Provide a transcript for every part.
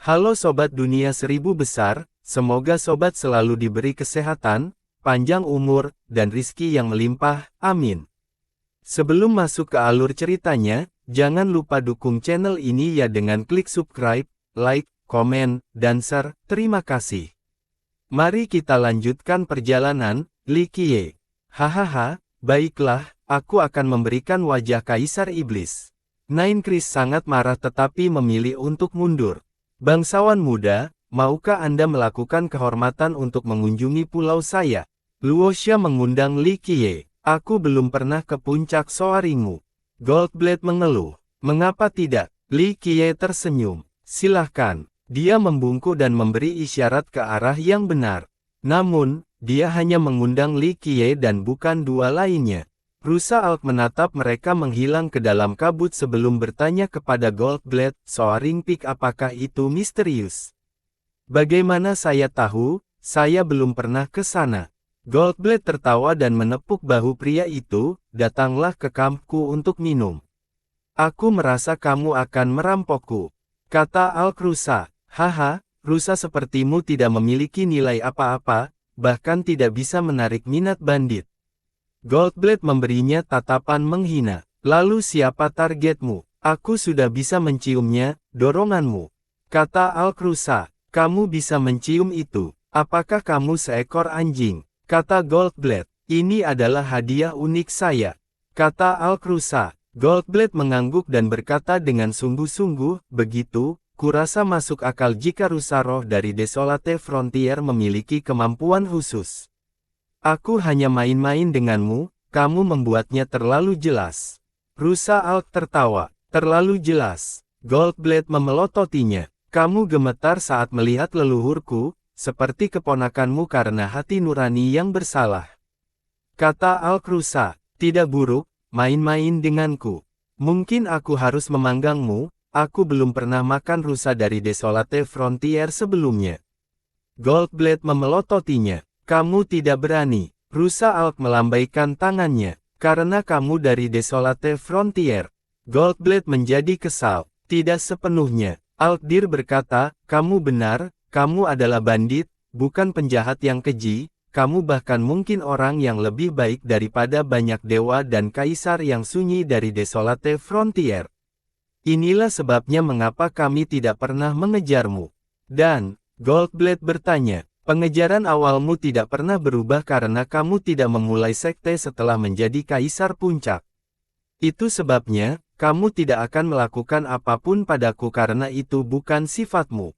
Halo Sobat Dunia Seribu Besar, semoga Sobat selalu diberi kesehatan, panjang umur, dan rizki yang melimpah, amin. Sebelum masuk ke alur ceritanya, jangan lupa dukung channel ini ya dengan klik subscribe, like, komen, dan share, terima kasih. Mari kita lanjutkan perjalanan, Li Qiye. Hahaha, baiklah, aku akan memberikan wajah Kaisar Iblis. Nine Chris sangat marah tetapi memilih untuk mundur. Bangsawan muda, maukah Anda melakukan kehormatan untuk mengunjungi pulau saya? Luosha mengundang Li Qiye. Aku belum pernah ke puncak Soaringmu. Goldblade mengeluh. Mengapa tidak? Li Qiye tersenyum. Silahkan. Dia membungkuk dan memberi isyarat ke arah yang benar. Namun, dia hanya mengundang Li Qiye dan bukan dua lainnya. Rusa Alk menatap mereka menghilang ke dalam kabut sebelum bertanya kepada Goldblade, Soaring Peak apakah itu misterius? Bagaimana saya tahu? Saya belum pernah ke sana. Goldblade tertawa dan menepuk bahu pria itu, datanglah ke kampku untuk minum. Aku merasa kamu akan merampokku, kata Alk Rusa. Haha, rusa sepertimu tidak memiliki nilai apa-apa, bahkan tidak bisa menarik minat bandit. Goldblade memberinya tatapan menghina. Lalu siapa targetmu? Aku sudah bisa menciumnya, doronganmu. Kata Alk Rusa. Kamu bisa mencium itu. Apakah kamu seekor anjing? Kata Goldblade. Ini adalah hadiah unik saya. Kata Alk Rusa. Goldblade mengangguk dan berkata dengan sungguh-sungguh, begitu, kurasa masuk akal jika rusa roh dari Desolate Frontier memiliki kemampuan khusus. Aku hanya main-main denganmu, kamu membuatnya terlalu jelas. Rusa Alk tertawa. Terlalu jelas. Goldblade memelototinya. Kamu gemetar saat melihat leluhurku, seperti keponakanmu karena hati nurani yang bersalah. Kata Alk Rusa. Tidak buruk, main-main denganku. Mungkin aku harus memanggangmu, aku belum pernah makan rusa dari Desolate Frontier sebelumnya. Goldblade memelototinya. Kamu tidak berani. Rusa Alk melambaikan tangannya. Karena kamu dari Desolate Frontier. Goldblade menjadi kesal. Tidak sepenuhnya. Alkdir berkata, kamu benar, kamu adalah bandit, bukan penjahat yang keji, kamu bahkan mungkin orang yang lebih baik daripada banyak dewa dan kaisar yang sunyi dari Desolate Frontier. Inilah sebabnya mengapa kami tidak pernah mengejarmu. Dan, Goldblade bertanya, pengejaran awalmu tidak pernah berubah karena kamu tidak memulai sekte setelah menjadi kaisar puncak. Itu sebabnya, kamu tidak akan melakukan apapun padaku karena itu bukan sifatmu.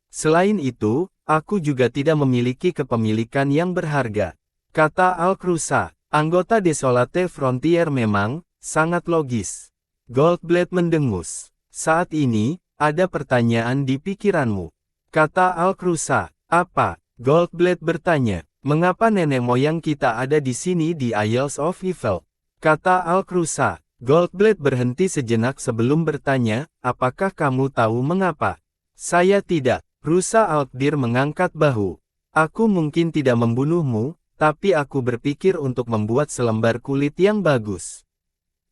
Selain itu, aku juga tidak memiliki kepemilikan yang berharga. Kata Alk Rusa, anggota Desolate Frontier memang sangat logis. Goldblade mendengus. Saat ini, ada pertanyaan di pikiranmu. Kata Alk Rusa. Apa? Goldblade bertanya. Mengapa nenek moyang kita ada di sini di Isles of Evil? Kata Alk Rusa. Goldblade berhenti sejenak sebelum bertanya, apakah kamu tahu mengapa? Saya tidak. Rusa Alkdir mengangkat bahu. Aku mungkin tidak membunuhmu, tapi aku berpikir untuk membuat selembar kulit yang bagus.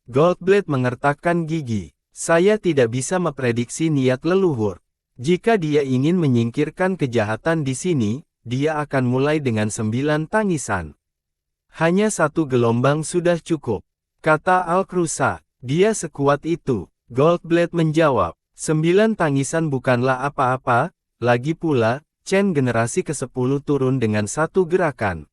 Goldblade mengertakkan gigi. Saya tidak bisa memprediksi niat leluhur. Jika dia ingin menyingkirkan kejahatan di sini, dia akan mulai dengan 9 tangisan. Hanya satu gelombang sudah cukup. Kata Alk Rusa. Dia sekuat itu. Goldblade menjawab. 9 tangisan bukanlah apa-apa. Lagi pula, Chen generasi ke-10 turun dengan satu gerakan.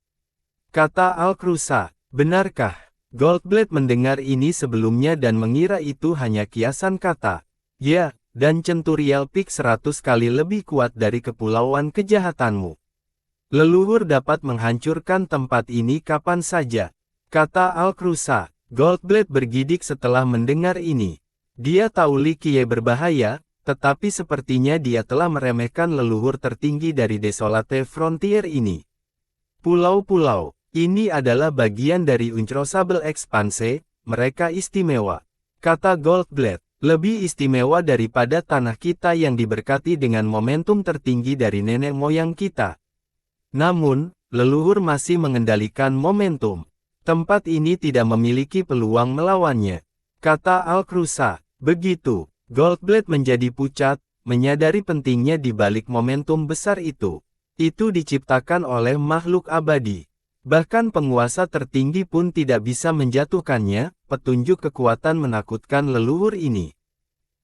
Kata Alk Rusa. Benarkah? Goldblade mendengar ini sebelumnya dan mengira itu hanya kiasan kata. Ya, dan Centurial Peak 100 kali lebih kuat dari kepulauan kejahatanmu. Leluhur dapat menghancurkan tempat ini kapan saja. Kata Alk Rusa. Goldblade bergidik setelah mendengar ini. Dia tahu Li Qiye berbahaya, tetapi sepertinya dia telah meremehkan leluhur tertinggi dari Desolate Frontier ini. Pulau-pulau, ini adalah bagian dari Uncrosable Expanse, mereka istimewa. Kata Goldblade, lebih istimewa daripada tanah kita yang diberkati dengan momentum tertinggi dari nenek moyang kita. Namun, leluhur masih mengendalikan momentum. Tempat ini tidak memiliki peluang melawannya. Kata Alk Rusa. Begitu, Goldblade menjadi pucat, menyadari pentingnya di balik momentum besar itu. Itu diciptakan oleh makhluk abadi. Bahkan penguasa tertinggi pun tidak bisa menjatuhkannya, petunjuk kekuatan menakutkan leluhur ini.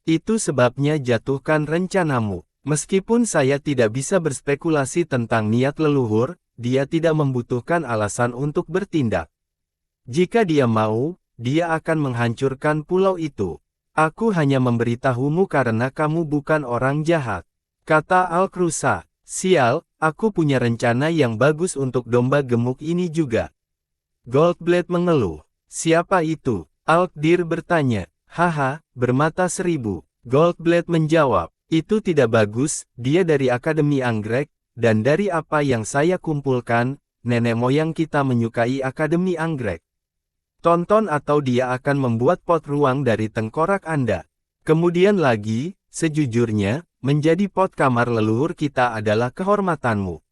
Itu sebabnya jatuhkan rencanamu. Meskipun saya tidak bisa berspekulasi tentang niat leluhur, dia tidak membutuhkan alasan untuk bertindak. Jika dia mau, dia akan menghancurkan pulau itu. Aku hanya memberitahumu karena kamu bukan orang jahat, kata Alkrusa. Sial, aku punya rencana yang bagus untuk domba gemuk ini juga. Goldblade mengeluh. Siapa itu? Alkdir bertanya. Haha, bermata seribu. Goldblade menjawab. Itu tidak bagus, dia dari Akademi Anggrek, dan dari apa yang saya kumpulkan, nenek moyang kita menyukai Akademi Anggrek. Tonton atau dia akan membuat pot ruang dari tengkorak Anda. Kemudian lagi, sejujurnya, menjadi pot kamar leluhur kita adalah kehormatanmu.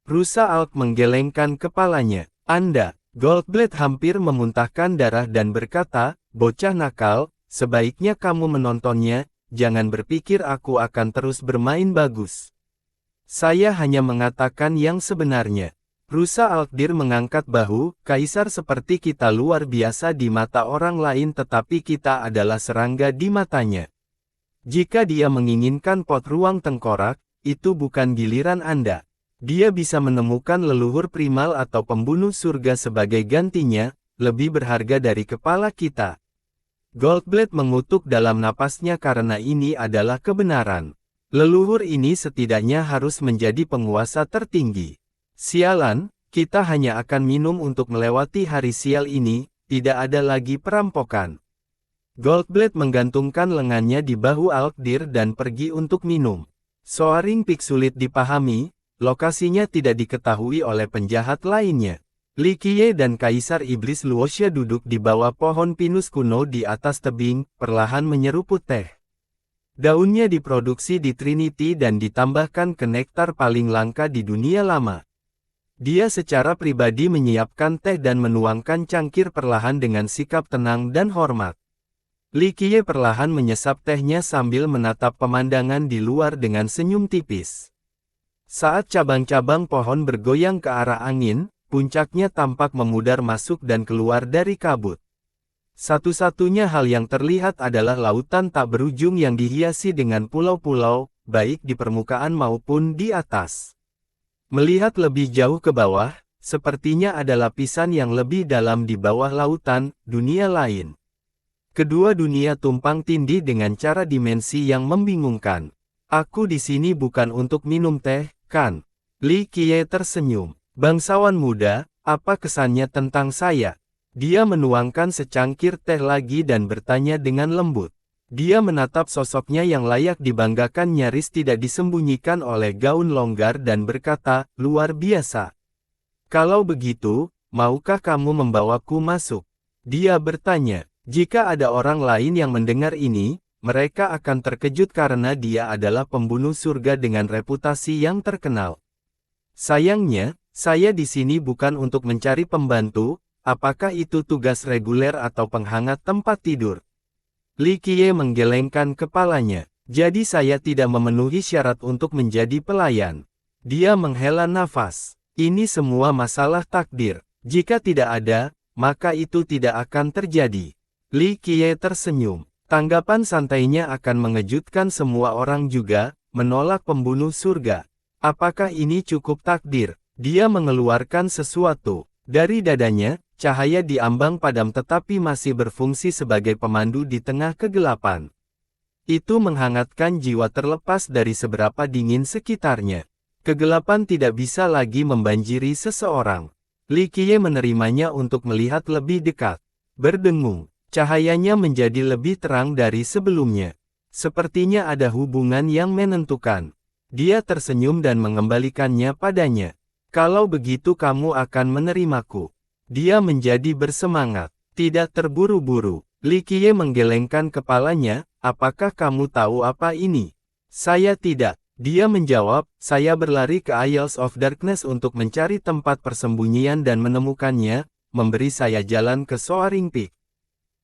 Rusa Alk menggelengkan kepalanya. Anda, Goldblade hampir memuntahkan darah dan berkata, bocah nakal, sebaiknya kamu menontonnya, jangan berpikir aku akan terus bermain bagus. Saya hanya mengatakan yang sebenarnya. Rusa Alkdir mengangkat bahu, kaisar seperti kita luar biasa di mata orang lain tetapi kita adalah serangga di matanya. Jika dia menginginkan pot ruang tengkorak, itu bukan giliran Anda. Dia bisa menemukan leluhur primal atau pembunuh surga sebagai gantinya, lebih berharga dari kepala kita. Goldblade mengutuk dalam napasnya karena ini adalah kebenaran. Leluhur ini setidaknya harus menjadi penguasa tertinggi. Sialan, kita hanya akan minum untuk melewati hari sial ini, tidak ada lagi perampokan. Goldblade menggantungkan lengannya di bahu Alkdir dan pergi untuk minum. Soaring Peak sulit dipahami, lokasinya tidak diketahui oleh penjahat lainnya. Li Qiye dan Kaisar Iblis Luoxia duduk di bawah pohon pinus kuno di atas tebing, perlahan menyeruput teh. Daunnya diproduksi di Trinity dan ditambahkan ke nektar paling langka di dunia lama. Dia secara pribadi menyiapkan teh dan menuangkan cangkir perlahan dengan sikap tenang dan hormat. Li Qiye perlahan menyesap tehnya sambil menatap pemandangan di luar dengan senyum tipis. Saat cabang-cabang pohon bergoyang ke arah angin, puncaknya tampak memudar masuk dan keluar dari kabut. Satu-satunya hal yang terlihat adalah lautan tak berujung yang dihiasi dengan pulau-pulau, baik di permukaan maupun di atas. Melihat lebih jauh ke bawah, sepertinya ada lapisan yang lebih dalam di bawah lautan, dunia lain. Kedua dunia tumpang tindih dengan cara dimensi yang membingungkan. Aku di sini bukan untuk minum teh, kan? Li Qiye tersenyum. Bangsawan muda, apa kesannya tentang saya? Dia menuangkan secangkir teh lagi dan bertanya dengan lembut. Dia menatap sosoknya yang layak dibanggakan nyaris tidak disembunyikan oleh gaun longgar dan berkata, luar biasa. Kalau begitu, maukah kamu membawaku masuk? Dia bertanya. Jika ada orang lain yang mendengar ini, mereka akan terkejut karena dia adalah pembunuh surga dengan reputasi yang terkenal. Sayangnya, saya di sini bukan untuk mencari pembantu, apakah itu tugas reguler atau penghangat tempat tidur? Li Qiye menggelengkan kepalanya. Jadi saya tidak memenuhi syarat untuk menjadi pelayan. Dia menghela nafas. Ini semua masalah takdir. Jika tidak ada, maka itu tidak akan terjadi. Li Qiye tersenyum. Tanggapan santainya akan mengejutkan semua orang juga, menolak pembunuh surga. Apakah ini cukup takdir? Dia mengeluarkan sesuatu. Dari dadanya, cahaya diambang padam tetapi masih berfungsi sebagai pemandu di tengah kegelapan. Itu menghangatkan jiwa terlepas dari seberapa dingin sekitarnya. Kegelapan tidak bisa lagi membanjiri seseorang. Li Qiye menerimanya untuk melihat lebih dekat. Berdengung, cahayanya menjadi lebih terang dari sebelumnya. Sepertinya ada hubungan yang menentukan. Dia tersenyum dan mengembalikannya padanya. Kalau begitu kamu akan menerimaku. Dia menjadi bersemangat. Tidak terburu-buru. Li Qiye menggelengkan kepalanya, apakah kamu tahu apa ini? Saya tidak. Dia menjawab, saya berlari ke Isles of Darkness untuk mencari tempat persembunyian dan menemukannya, memberi saya jalan ke Soaring Peak.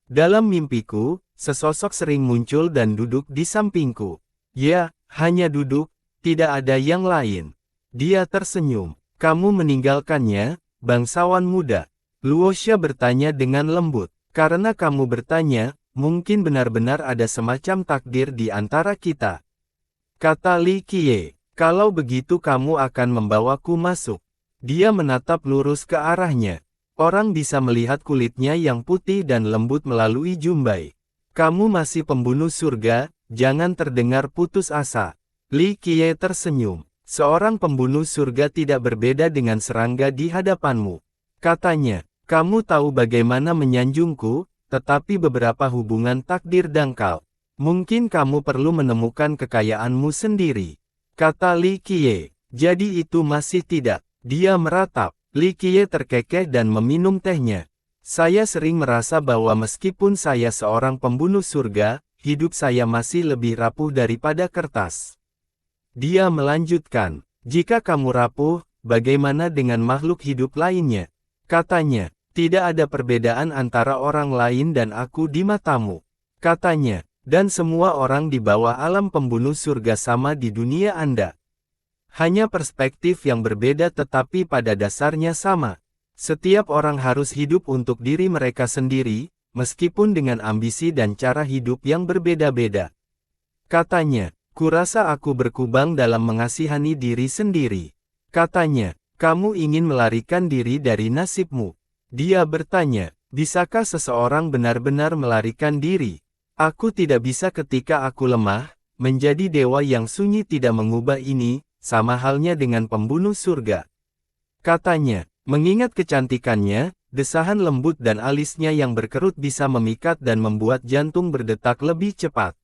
Dalam mimpiku, sesosok sering muncul dan duduk di sampingku. Ya, Hanya duduk, tidak ada yang lain. Dia tersenyum. Kamu meninggalkannya, bangsawan muda. Luosha bertanya dengan lembut. Karena kamu bertanya, mungkin benar-benar ada semacam takdir di antara kita. Kata Li Qiye. Kalau begitu kamu akan membawaku masuk. Dia menatap lurus ke arahnya. Orang bisa melihat kulitnya yang putih dan lembut melalui jumbai. Kamu masih pembunuh surga, jangan terdengar putus asa. Li Qiye tersenyum. Seorang pembunuh surga tidak berbeda dengan serangga di hadapanmu. Katanya, kamu tahu bagaimana menyanjungku, tetapi beberapa hubungan takdir dangkal. Mungkin kamu perlu menemukan kekayaanmu sendiri. Kata Li Qiye. Jadi itu masih tidak. Dia meratap. Li Qiye terkekeh dan meminum tehnya. Saya sering merasa bahwa meskipun saya seorang pembunuh surga, hidup saya masih lebih rapuh daripada kertas. Dia melanjutkan. Jika kamu rapuh, bagaimana dengan makhluk hidup lainnya? Katanya, tidak ada perbedaan antara orang lain dan aku di matamu. Katanya, dan semua orang di bawah alam pembunuh surga sama di dunia Anda. Hanya perspektif yang berbeda tetapi pada dasarnya sama. Setiap orang harus hidup untuk diri mereka sendiri, meskipun dengan ambisi dan cara hidup yang berbeda-beda. Katanya, kurasa aku berkubang dalam mengasihani diri sendiri. Katanya, kamu ingin melarikan diri dari nasibmu. Dia bertanya, bisakah seseorang benar-benar melarikan diri? Aku tidak bisa ketika aku lemah, menjadi dewa yang sunyi tidak mengubah ini, sama halnya dengan pembunuh surga. Katanya, mengingat kecantikannya, desahan lembut dan alisnya yang berkerut bisa memikat dan membuat jantung berdetak lebih cepat.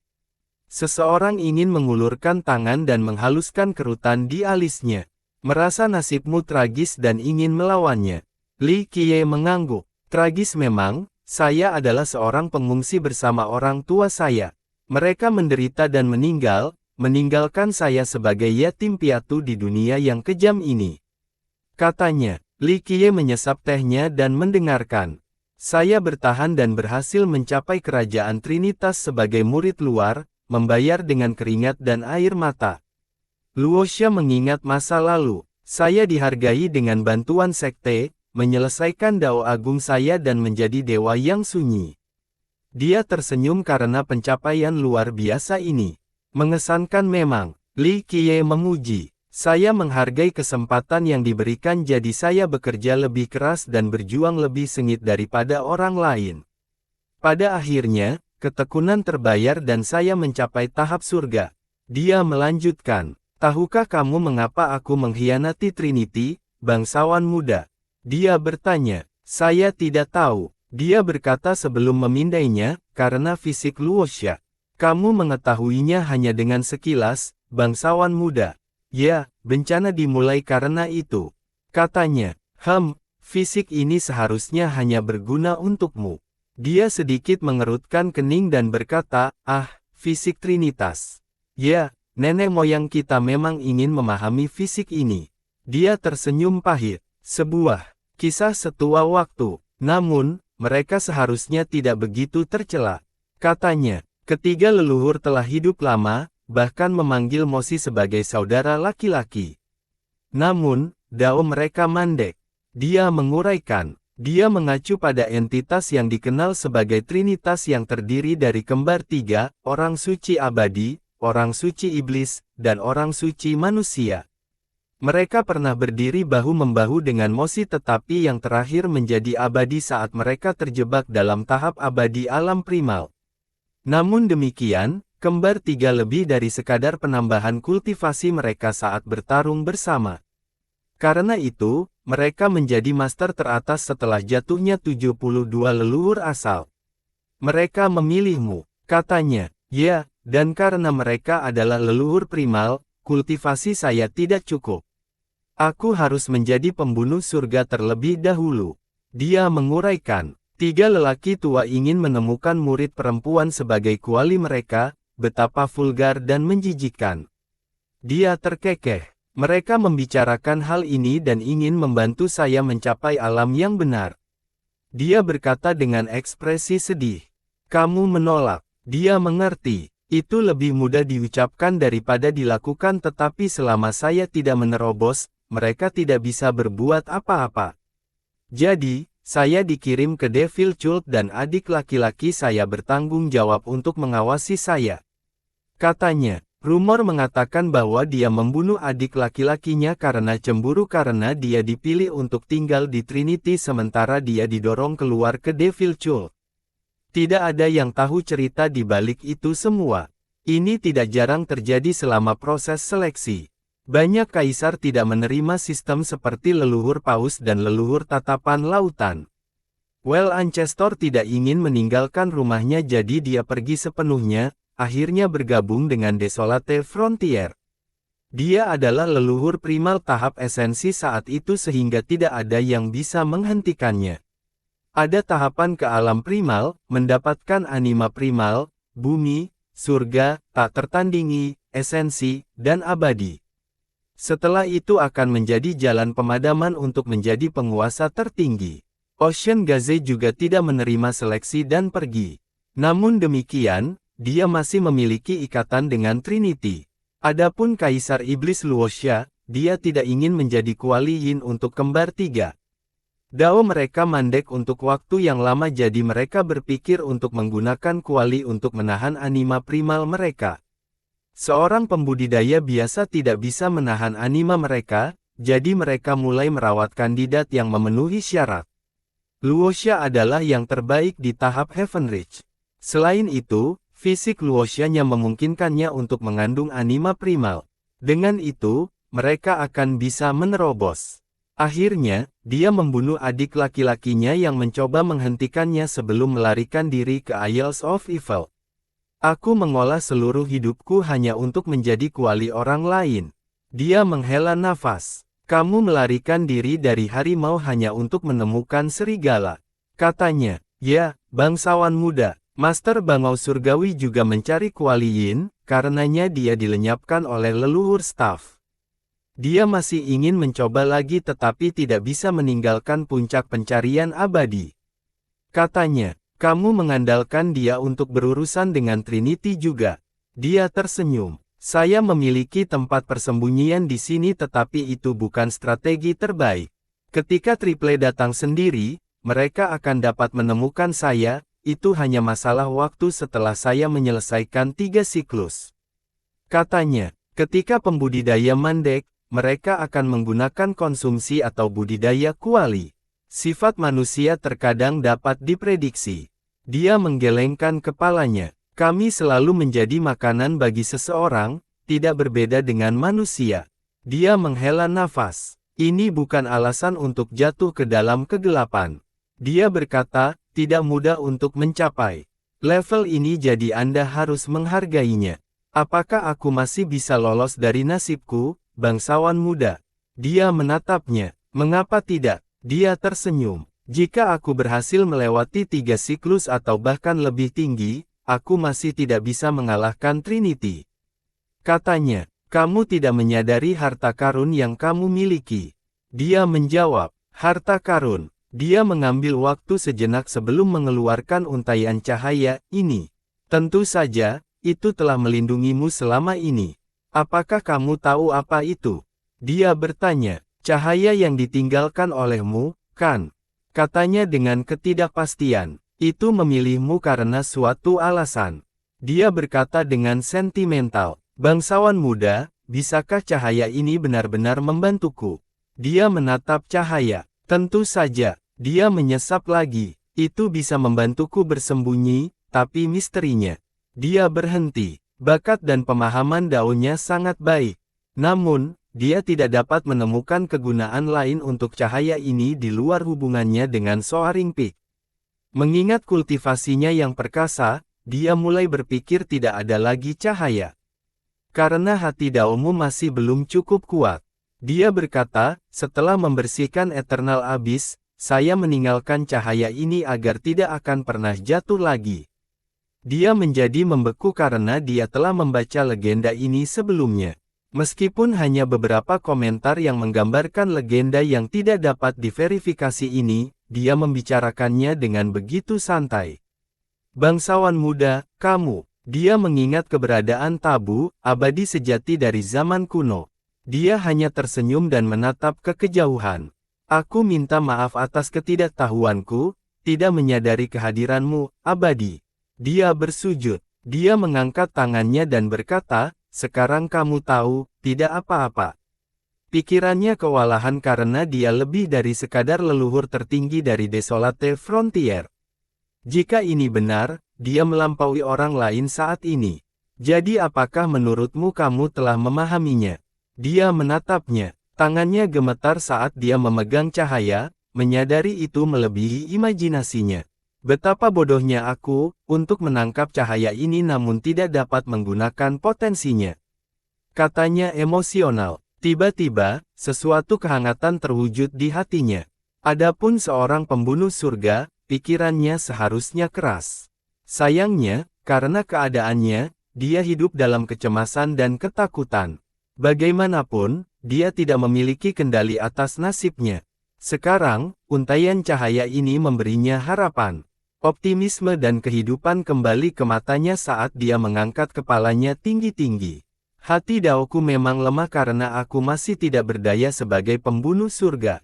Seseorang ingin mengulurkan tangan dan menghaluskan kerutan di alisnya. Merasa nasibmu tragis dan ingin melawannya. Li Qiye mengangguk. Tragis memang. Saya adalah seorang pengungsi bersama orang tua saya. Mereka menderita dan meninggalkan saya sebagai yatim piatu di dunia yang kejam ini. Katanya, Li Qiye menyesap tehnya dan mendengarkan. Saya bertahan dan berhasil mencapai kerajaan Trinitas sebagai murid luar, membayar dengan keringat dan air mata. Luosha mengingat masa lalu. Saya dihargai dengan bantuan sekte, menyelesaikan dao agung saya dan menjadi dewa yang sunyi. Dia tersenyum karena pencapaian luar biasa ini. Mengesankan memang. Li Qiye memuji. Saya menghargai kesempatan yang diberikan jadi saya bekerja lebih keras dan berjuang lebih sengit daripada orang lain. Pada akhirnya, ketekunan terbayar dan saya mencapai tahap surga. Dia melanjutkan. Tahukah kamu mengapa aku mengkhianati Trinity, bangsawan muda? Dia bertanya, saya tidak tahu. Dia berkata sebelum memindainya, karena fisik Luosha. Kamu mengetahuinya hanya dengan sekilas, bangsawan muda. Ya, bencana dimulai karena itu. Katanya, fisik ini seharusnya hanya berguna untukmu. Dia sedikit mengerutkan kening dan berkata, fisik Trinitas. Ya, nenek moyang kita memang ingin memahami fisik ini. Dia tersenyum pahit. Sebuah kisah setua waktu. Namun, mereka seharusnya tidak begitu tercela. Katanya, ketiga leluhur telah hidup lama, bahkan memanggil Mosi sebagai saudara laki-laki. Namun, dao mereka mandek. Dia menguraikan. Dia mengacu pada entitas yang dikenal sebagai Trinitas yang terdiri dari kembar tiga, orang suci abadi, orang suci iblis, dan orang suci manusia. Mereka pernah berdiri bahu-membahu dengan Mosi tetapi yang terakhir menjadi abadi saat mereka terjebak dalam tahap abadi alam primal. Namun demikian, kembar tiga lebih dari sekadar penambahan kultivasi mereka saat bertarung bersama. Karena itu, mereka menjadi master teratas setelah jatuhnya 72 leluhur asal. Mereka memilihmu, katanya, ya, dan karena mereka adalah leluhur primal, kultivasi saya tidak cukup. Aku harus menjadi pembunuh surga terlebih dahulu. Dia menguraikan. Tiga lelaki tua ingin menemukan murid perempuan sebagai kuali mereka, betapa vulgar dan menjijikkan. Dia terkekeh. Mereka membicarakan hal ini dan ingin membantu saya mencapai alam yang benar. Dia berkata dengan ekspresi sedih. Kamu menolak. Dia mengerti. Itu lebih mudah diucapkan daripada dilakukan, tetapi selama saya tidak menerobos, mereka tidak bisa berbuat apa-apa. Jadi, saya dikirim ke Devil Cult dan adik laki-laki saya bertanggung jawab untuk mengawasi saya. Katanya, rumor mengatakan bahwa dia membunuh adik laki-lakinya karena cemburu karena dia dipilih untuk tinggal di Trinity sementara dia didorong keluar ke Devil Cult. Tidak ada yang tahu cerita di balik itu semua. Ini tidak jarang terjadi selama proses seleksi. Banyak kaisar tidak menerima sistem seperti leluhur paus dan leluhur tatapan lautan. Well, Ancestor tidak ingin meninggalkan rumahnya, jadi dia pergi sepenuhnya, akhirnya bergabung dengan Desolate Frontier. Dia adalah leluhur primal tahap esensi saat itu sehingga tidak ada yang bisa menghentikannya. Ada tahapan ke alam primal, mendapatkan anima primal, bumi, surga, tak tertandingi, esensi, dan abadi. Setelah itu akan menjadi jalan pemadaman untuk menjadi penguasa tertinggi. Ocean Gaze juga tidak menerima seleksi dan pergi. Namun demikian, dia masih memiliki ikatan dengan Trinity. Adapun Kaisar Iblis Luoxia, dia tidak ingin menjadi Kuali Yin untuk kembar tiga. Dao mereka mandek untuk waktu yang lama, jadi mereka berpikir untuk menggunakan kuali untuk menahan anima primal mereka. Seorang pembudidaya biasa tidak bisa menahan anima mereka, jadi mereka mulai merawat kandidat yang memenuhi syarat. Luoxia adalah yang terbaik di tahap Heaven Reach. Selain itu, fisik Luoxianya memungkinkannya untuk mengandung anima primal. Dengan itu, mereka akan bisa menerobos. Akhirnya, dia membunuh adik laki-lakinya yang mencoba menghentikannya sebelum melarikan diri ke Isles of Evil. Aku mengolah seluruh hidupku hanya untuk menjadi kuali orang lain. Dia menghela nafas. Kamu melarikan diri dari harimau hanya untuk menemukan serigala. Katanya, ya, bangsawan muda. Master Bangau Surgawi juga mencari Kuali Yin, karenanya dia dilenyapkan oleh leluhur staf. Dia masih ingin mencoba lagi tetapi tidak bisa meninggalkan puncak pencarian abadi. Katanya, kamu mengandalkan dia untuk berurusan dengan Trinity juga. Dia tersenyum. Saya memiliki tempat persembunyian di sini tetapi itu bukan strategi terbaik. Ketika Triple datang sendiri, mereka akan dapat menemukan saya. Itu hanya masalah waktu setelah saya menyelesaikan 3 siklus. Katanya, ketika pembudidaya mandek, mereka akan menggunakan konsumsi atau budidaya kuali. Sifat manusia terkadang dapat diprediksi. Dia menggelengkan kepalanya. Kami selalu menjadi makanan bagi seseorang, tidak berbeda dengan manusia. Dia menghela nafas. Ini bukan alasan untuk jatuh ke dalam kegelapan. Dia berkata, tidak mudah untuk mencapai level ini, jadi Anda harus menghargainya. Apakah aku masih bisa lolos dari nasibku, bangsawan muda? Dia menatapnya. Mengapa tidak? Dia tersenyum. Jika aku berhasil melewati 3 siklus atau bahkan lebih tinggi, aku masih tidak bisa mengalahkan Trinity. Katanya, kamu tidak menyadari harta karun yang kamu miliki. Dia menjawab, harta karun. Dia mengambil waktu sejenak sebelum mengeluarkan untaian cahaya ini. Tentu saja, itu telah melindungimu selama ini. Apakah kamu tahu apa itu? Dia bertanya, cahaya yang ditinggalkan olehmu, kan? Katanya dengan ketidakpastian, itu memilihmu karena suatu alasan. Dia berkata dengan sentimental, bangsawan muda, bisakah cahaya ini benar-benar membantuku? Dia menatap cahaya, tentu saja. Dia menyesap lagi, itu bisa membantuku bersembunyi, tapi misterinya. Dia berhenti, bakat dan pemahaman daunnya sangat baik. Namun, dia tidak dapat menemukan kegunaan lain untuk cahaya ini di luar hubungannya dengan Soaring Peak. Mengingat kultivasinya yang perkasa, dia mulai berpikir tidak ada lagi cahaya. Karena hati daomu masih belum cukup kuat. Dia berkata, setelah membersihkan Eternal Abyss, saya meninggalkan cahaya ini agar tidak akan pernah jatuh lagi. Dia menjadi membeku karena dia telah membaca legenda ini sebelumnya. Meskipun hanya beberapa komentar yang menggambarkan legenda yang tidak dapat diverifikasi ini, dia membicarakannya dengan begitu santai. Bangsawan muda, kamu Dia mengingat keberadaan tabu abadi sejati dari zaman kuno. Dia hanya tersenyum dan menatap ke kejauhan. Aku minta maaf atas ketidaktahuanku, tidak menyadari kehadiranmu, abadi. Dia bersujud. Dia mengangkat tangannya dan berkata, sekarang kamu tahu, tidak apa-apa. Pikirannya kewalahan karena dia lebih dari sekadar leluhur tertinggi dari Desolate Frontier. Jika ini benar, dia melampaui orang lain saat ini. Jadi apakah menurutmu kamu telah memahaminya? Dia menatapnya. Tangannya gemetar saat dia memegang cahaya, menyadari itu melebihi imajinasinya. Betapa bodohnya aku, untuk menangkap cahaya ini namun tidak dapat menggunakan potensinya. Katanya emosional. Tiba-tiba, sesuatu kehangatan terwujud di hatinya. Adapun seorang pembunuh surga, pikirannya seharusnya keras. Sayangnya, karena keadaannya, dia hidup dalam kecemasan dan ketakutan. Bagaimanapun, dia tidak memiliki kendali atas nasibnya. Sekarang, untaian cahaya ini memberinya harapan. Optimisme dan kehidupan kembali ke matanya saat dia mengangkat kepalanya tinggi-tinggi. Hati Daoku memang lemah karena aku masih tidak berdaya sebagai pembunuh surga.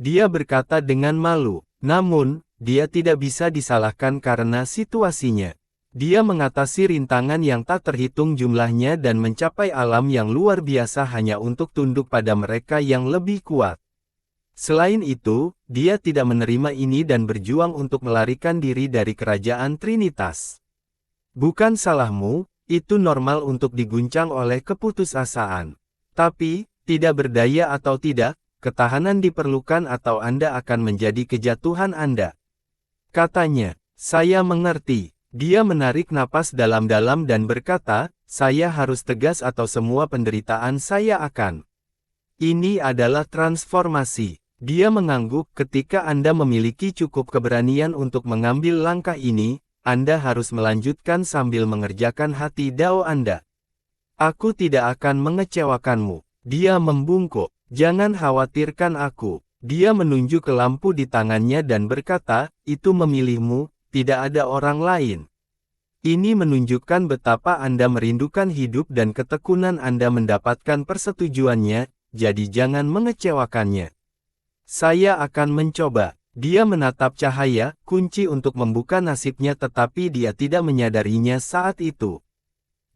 Dia berkata dengan malu, namun, dia tidak bisa disalahkan karena situasinya. Dia mengatasi rintangan yang tak terhitung jumlahnya dan mencapai alam yang luar biasa hanya untuk tunduk pada mereka yang lebih kuat. Selain itu, dia tidak menerima ini dan berjuang untuk melarikan diri dari kerajaan Trinitas. Bukan salahmu, itu normal untuk diguncang oleh keputusasaan. Tapi, tidak berdaya atau tidak, ketahanan diperlukan atau Anda akan menjadi kejatuhan Anda. Katanya, saya mengerti. Dia menarik napas dalam-dalam dan berkata, saya harus tegas atau semua penderitaan saya akan. Ini adalah transformasi. Dia mengangguk ketika Anda memiliki cukup keberanian untuk mengambil langkah ini, Anda harus melanjutkan sambil mengerjakan hati Dao Anda. Aku tidak akan mengecewakanmu. Dia membungkuk. Jangan khawatirkan aku. Dia menunjuk ke lampu di tangannya dan berkata, itu memilihmu, tidak ada orang lain. Ini menunjukkan betapa Anda merindukan hidup dan ketekunan Anda mendapatkan persetujuannya, jadi jangan mengecewakannya. Saya akan mencoba. Dia menatap cahaya, kunci untuk membuka nasibnya tetapi dia tidak menyadarinya saat itu.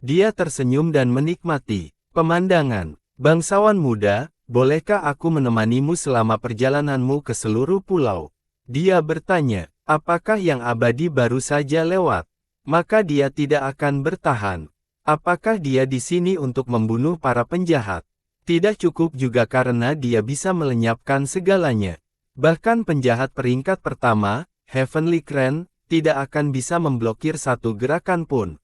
Dia tersenyum dan menikmati pemandangan. Bangsawan muda, bolehkah aku menemanimu selama perjalananmu ke seluruh pulau? Dia bertanya, apakah yang abadi baru saja lewat? Maka dia tidak akan bertahan. Apakah dia di sini untuk membunuh para penjahat? Tidak cukup juga karena dia bisa melenyapkan segalanya. Bahkan penjahat peringkat pertama, Heavenly Crane, tidak akan bisa memblokir satu gerakan pun.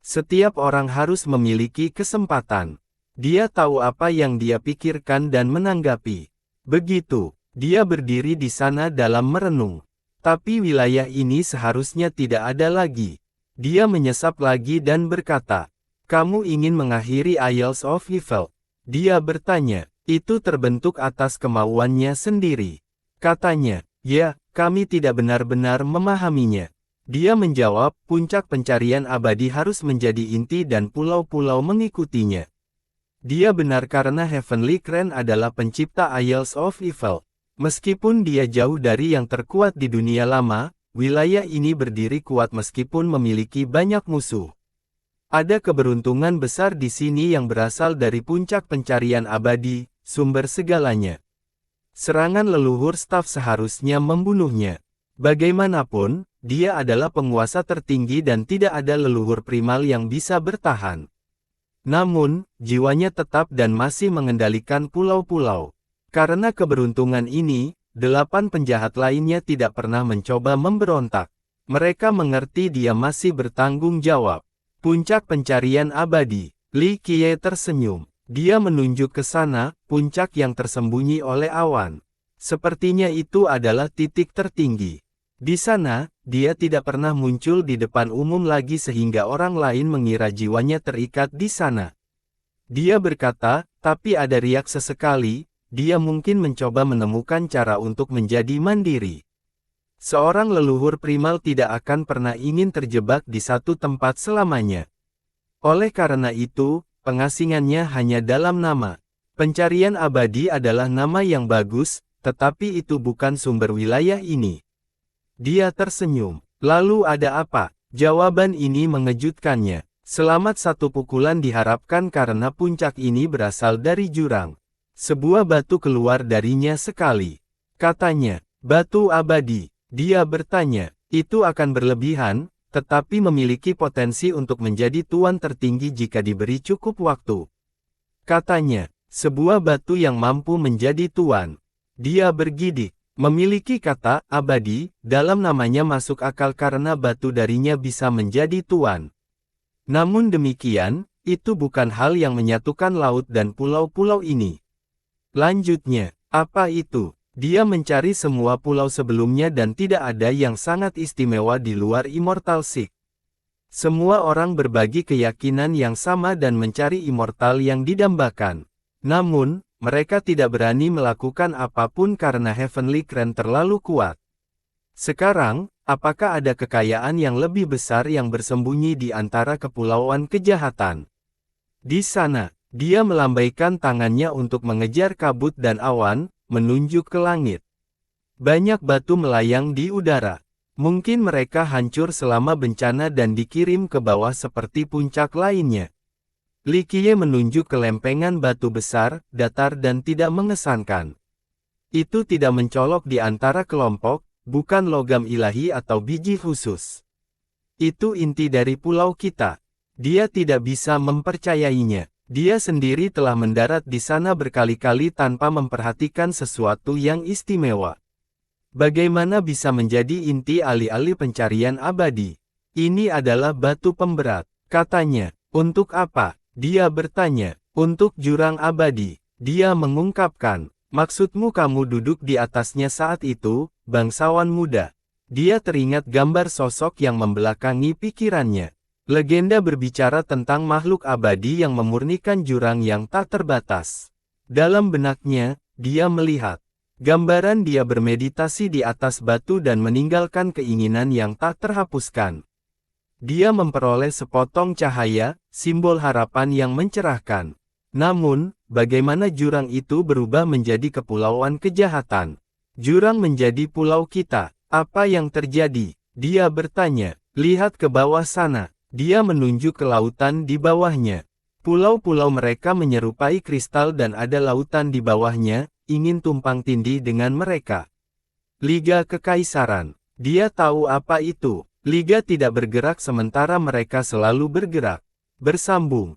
Setiap orang harus memiliki kesempatan. Dia tahu apa yang dia pikirkan dan menanggapi. Begitu, dia berdiri di sana dalam merenung. Tapi wilayah ini seharusnya tidak ada lagi. Dia menyesap lagi dan berkata, kamu ingin mengakhiri Isles of Evil? Dia bertanya, itu terbentuk atas kemauannya sendiri. Katanya, ya, kami tidak benar-benar memahaminya. Dia menjawab, puncak pencarian abadi harus menjadi inti dan pulau-pulau mengikutinya. Dia benar karena Heavenly Crane adalah pencipta Isles of Evil. Meskipun dia jauh dari yang terkuat di dunia lama, wilayah ini berdiri kuat meskipun memiliki banyak musuh. Ada keberuntungan besar di sini yang berasal dari puncak pencarian abadi, sumber segalanya. Serangan leluhur staf seharusnya membunuhnya. Bagaimanapun, dia adalah penguasa tertinggi dan tidak ada leluhur primal yang bisa bertahan. Namun, jiwanya tetap dan masih mengendalikan pulau-pulau. Karena keberuntungan ini, 8 penjahat lainnya tidak pernah mencoba memberontak. Mereka mengerti dia masih bertanggung jawab. Puncak pencarian abadi. Li Qiye tersenyum. Dia menunjuk ke sana, puncak yang tersembunyi oleh awan. Sepertinya itu adalah titik tertinggi. Di sana, dia tidak pernah muncul di depan umum lagi sehingga orang lain mengira jiwanya terikat di sana. Dia berkata, tapi ada riak sesekali, dia mungkin mencoba menemukan cara untuk menjadi mandiri. Seorang leluhur primal tidak akan pernah ingin terjebak di satu tempat selamanya. Oleh karena itu, pengasingannya hanya dalam nama. Pencarian abadi adalah nama yang bagus, tetapi itu bukan sumber wilayah ini. Dia tersenyum. Lalu ada apa? Jawaban ini mengejutkannya. Selamat satu pukulan diharapkan karena puncak ini berasal dari jurang. Sebuah batu keluar darinya sekali. Katanya, batu abadi. Dia bertanya, itu akan berlebihan, tetapi memiliki potensi untuk menjadi tuan tertinggi jika diberi cukup waktu. Katanya, sebuah batu yang mampu menjadi tuan. Dia bergidik. Memiliki kata abadi dalam namanya masuk akal karena batu darinya bisa menjadi tuan. Namun demikian, itu bukan hal yang menyatukan laut dan pulau-pulau ini. Lanjutnya, apa itu? Dia mencari semua pulau sebelumnya dan tidak ada yang sangat istimewa di luar Immortal Six. Semua orang berbagi keyakinan yang sama dan mencari immortal yang didambakan. Namun, mereka tidak berani melakukan apapun karena Heavenly Crane terlalu kuat. Sekarang, apakah ada kekayaan yang lebih besar yang bersembunyi di antara kepulauan kejahatan? Di sana, dia melambaikan tangannya untuk mengejar kabut dan awan, menunjuk ke langit. Banyak batu melayang di udara. Mungkin mereka hancur selama bencana dan dikirim ke bawah seperti puncak lainnya. Li Qiye menunjuk ke lempengan batu besar, datar dan tidak mengesankan. Itu tidak mencolok di antara kelompok, bukan logam ilahi atau biji khusus. Itu inti dari pulau kita. Dia tidak bisa mempercayainya. Dia sendiri telah mendarat di sana berkali-kali tanpa memperhatikan sesuatu yang istimewa. Bagaimana bisa menjadi inti alih-alih pencarian abadi? Ini adalah batu pemberat, katanya. Untuk apa? Dia bertanya. Untuk jurang abadi. Dia mengungkapkan. Maksudmu kamu duduk di atasnya saat itu, bangsawan muda. Dia teringat gambar sosok yang membelakangi pikirannya. Legenda berbicara tentang makhluk abadi yang memurnikan jurang yang tak terbatas. Dalam benaknya, dia melihat gambaran dia bermeditasi di atas batu dan meninggalkan keinginan yang tak terhapuskan. Dia memperoleh sepotong cahaya, simbol harapan yang mencerahkan. Namun, bagaimana jurang itu berubah menjadi kepulauan kejahatan? Jurang menjadi pulau kita. Apa yang terjadi? Dia bertanya. Lihat ke bawah sana. Dia menunjuk ke lautan di bawahnya. Pulau-pulau mereka menyerupai kristal dan ada lautan di bawahnya, ingin tumpang tindih dengan mereka. Liga Kekaisaran. Dia tahu apa itu. Liga tidak bergerak sementara mereka selalu bergerak. Bersambung.